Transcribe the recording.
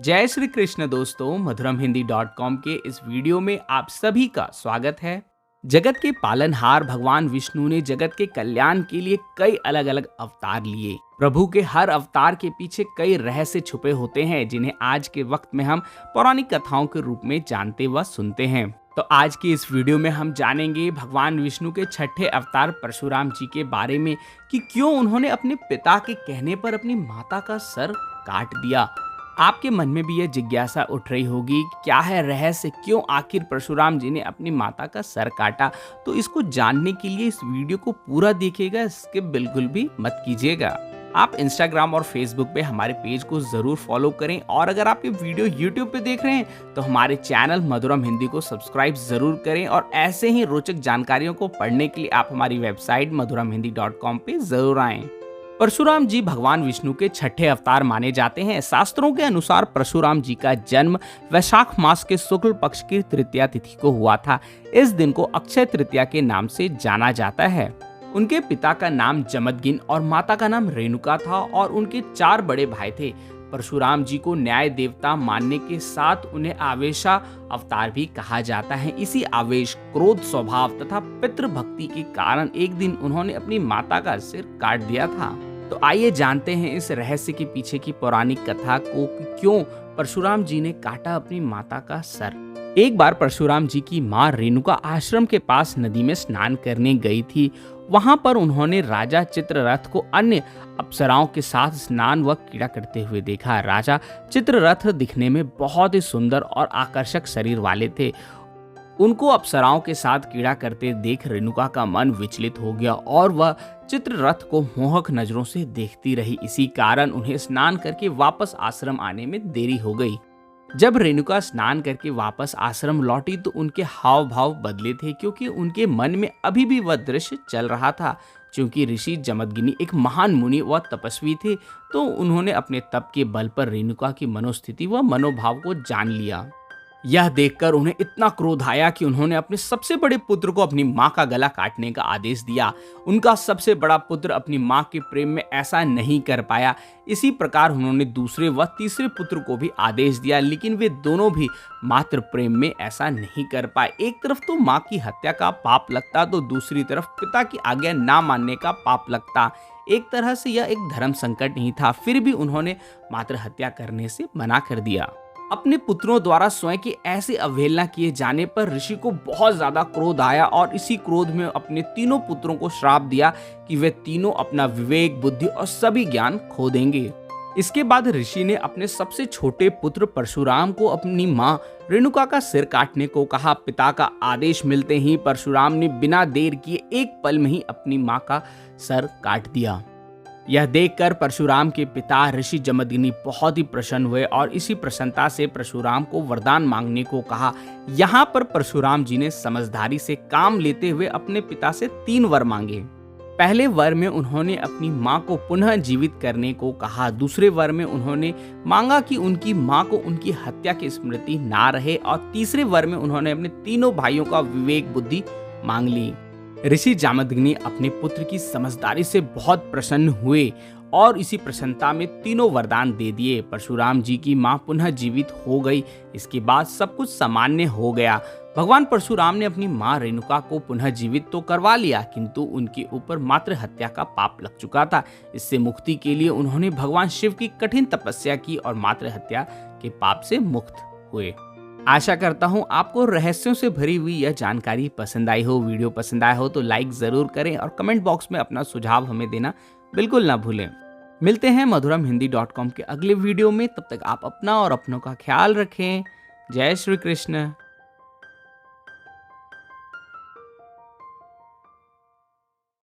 जय श्री कृष्ण दोस्तों, मधुरमहिंदी.com के इस वीडियो में आप सभी का स्वागत है। जगत के पालनहार भगवान विष्णु ने जगत के कल्याण के लिए कई अलग अलग अवतार लिए। प्रभु के हर अवतार के पीछे कई रहस्य छुपे होते हैं, जिन्हें आज के वक्त में हम पौराणिक कथाओं के रूप में जानते व सुनते हैं। तो आज की इस वीडियो में हम जानेंगे भगवान विष्णु के छठे अवतार परशुराम जी के बारे में कि क्यों उन्होंने अपने पिता के कहने पर अपनी माता का सर काट दिया। आपके मन में भी यह जिज्ञासा उठ रही होगी, क्या है रहस्य, क्यों आखिर परशुराम जी ने अपनी माता का सर काटा। तो इसको जानने के लिए इस वीडियो को पूरा देखिएगा, स्किप बिल्कुल भी मत कीजिएगा। आप इंस्टाग्राम और फेसबुक पे हमारे पेज को जरूर फॉलो करें, और अगर आप ये वीडियो यूट्यूब पे देख रहे हैं तो हमारे चैनल मधुरम हिंदी को सब्सक्राइब जरूर करें। और ऐसे ही रोचक जानकारियों को पढ़ने के लिए आप हमारी वेबसाइट मधुरमहिंदी.com पे जरूर आएं। परशुराम जी भगवान विष्णु के छठे अवतार माने जाते हैं। शास्त्रों के अनुसार परशुराम जी का जन्म वैशाख मास के शुक्ल पक्ष की तृतीया तिथि को हुआ था। इस दिन को अक्षय तृतीया के नाम से जाना जाता है। उनके पिता का नाम जमदग्नि और माता का नाम रेणुका था, और उनके 4 बड़े भाई थे। परशुराम जी को न्याय देवता मानने के साथ उन्हें आवेशा अवतार भी कहा जाता है। इसी आवेश, क्रोध स्वभाव तथा पितृभक्ति के कारण एक दिन उन्होंने अपनी माता का सिर काट दिया था। तो आइए जानते हैं इस रहस्य के पीछे की पौराणिक कथा को कि क्यों परशुराम जी ने काटा अपनी माता का सर। एक बार परशुराम जी की मां रेणुका आश्रम के पास नदी में स्नान करने गई थी। वहां पर उन्होंने राजा चित्ररथ को अन्य अप्सराओं के साथ स्नान व क्रीड़ा करते हुए देखा। राजा चित्ररथ दिखने में बहुत ही सुंदर और आकर्षक शरीर वाले थे। उनको अप्सराओं के साथ क्रीड़ा करते देख रेणुका का मन विचलित हो गया और वह चित्ररथ को मोहक नजरों से देखती रही। इसी कारण उन्हें स्नान करके वापस आश्रम आने में देरी हो गई। जब रेणुका स्नान करके वापस आश्रम लौटी तो उनके हाव भाव बदले थे, क्योंकि उनके मन में अभी भी वह दृश्य चल रहा था। क्योंकि ऋषि जमदग्नि एक महान मुनि व तपस्वी थे, तो उन्होंने अपने तप के बल पर रेणुका की मनोस्थिति व मनोभाव को जान लिया। यह देखकर उन्हें इतना क्रोध आया कि उन्होंने अपने सबसे बड़े पुत्र को अपनी मां का गला काटने का आदेश दिया। उनका सबसे बड़ा पुत्र अपनी मां के प्रेम में ऐसा नहीं कर पाया। इसी प्रकार उन्होंने दूसरे व तीसरे पुत्र को भी आदेश दिया, लेकिन वे दोनों भी मातृ प्रेम में ऐसा नहीं कर पाए। एक तरफ तो मां की हत्या का पाप लगता, तो दूसरी तरफ पिता की आज्ञा ना मानने का पाप लगता। एक तरह से यह एक धर्म संकट नहीं था, फिर भी उन्होंने मातृ हत्या करने से मना कर दिया। अपने पुत्रों द्वारा स्वयं की ऐसी अवहेलना किए जाने पर ऋषि को बहुत ज्यादा क्रोध आया, और इसी क्रोध में अपने तीनों पुत्रों को श्राप दिया कि वे तीनों अपना विवेक, बुद्धि और सभी ज्ञान खो देंगे। इसके बाद ऋषि ने अपने सबसे छोटे पुत्र परशुराम को अपनी मां रेणुका का सिर काटने को कहा। पिता का आदेश मिलते ही परशुराम ने बिना देर किए एक पल में ही अपनी मां का सर काट दिया। यह देखकर परशुराम के पिता ऋषि जमदग्नि बहुत ही प्रसन्न हुए, और इसी प्रसन्नता से परशुराम को वरदान मांगने को कहा। यहाँ पर परशुराम जी ने समझदारी से काम लेते हुए अपने पिता से 3 वर मांगे। पहले वर में उन्होंने अपनी मां को पुनः जीवित करने को कहा। दूसरे वर में उन्होंने मांगा कि उनकी मां को उनकी हत्या की स्मृति ना रहे, और तीसरे वर में उन्होंने अपने तीनों भाइयों का विवेक बुद्धि मांग ली। ऋषि जमदग्नि अपने पुत्र की समझदारी से बहुत प्रसन्न हुए, और इसी प्रसन्नता में तीनों वरदान दे दिए। परशुराम जी की मां पुनः जीवित हो गई। इसके बाद सब कुछ सामान्य हो गया। भगवान परशुराम ने अपनी मां रेणुका को पुनः जीवित तो करवा लिया, किंतु उनके ऊपर मातृ हत्या का पाप लग चुका था। इससे मुक्ति के लिए उन्होंने भगवान शिव की कठिन तपस्या की और मातृ हत्या के पाप से मुक्त हुए। आशा करता हूँ आपको रहस्यों से भरी हुई यह जानकारी पसंद आई हो। वीडियो पसंद आया हो तो लाइक जरूर करें, और कमेंट बॉक्स में अपना सुझाव हमें देना बिल्कुल ना भूलें। मिलते हैं मधुरमहिंदी.com के अगले वीडियो में। तब तक आप अपना और अपनों का ख्याल रखें। जय श्री कृष्ण।